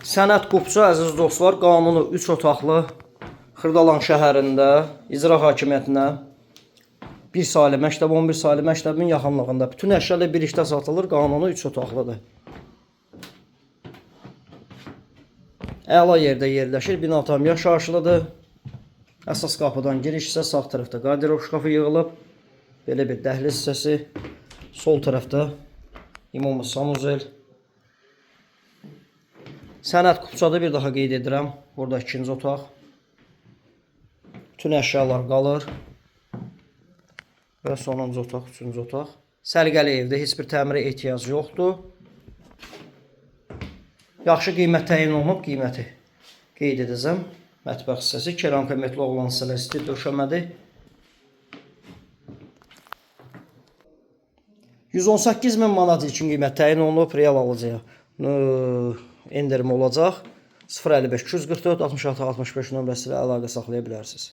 Sənət Qupçu, əziz dostlar, qanunu 3 otaqlı Xırdalan şəhərində icra hakimiyyətinə 1 saylı məktəb, 11 saylı məktəbin yaxınlığında. Bütün əşyalar birlikdə satılır, qanunu 3 otaqlıdır. Əla yerdə yerləşir, bina tam yaşayışlıdır. Əsas qapıdan giriş isə sağ tərəfdə qarderob şkafı yığılıb. Belə bir dəhliz hissəsi. Sol tərəfdə ümumi sanuzel. Sənət Qupçada bir daha qeyd edirəm. Burada ikinci otaq. Bütün əşyalar qalır. Və sonuncu otaq, üçüncü otaq. Səliqəli evdə heç bir təmirə ehtiyac yoxdur. Yaxşı qiymət təyin olunub, qiyməti qeyd edəcəm. Mətbəx hissəsi, keramika metli olan hissələr isti döşəmədir. 118.000 manat ilkin qiymət təyin olunub, real alıcıya endirim olacaq. 055 244 66 65 nömrəsi ilə əlaqə saxlaya bilərsiniz.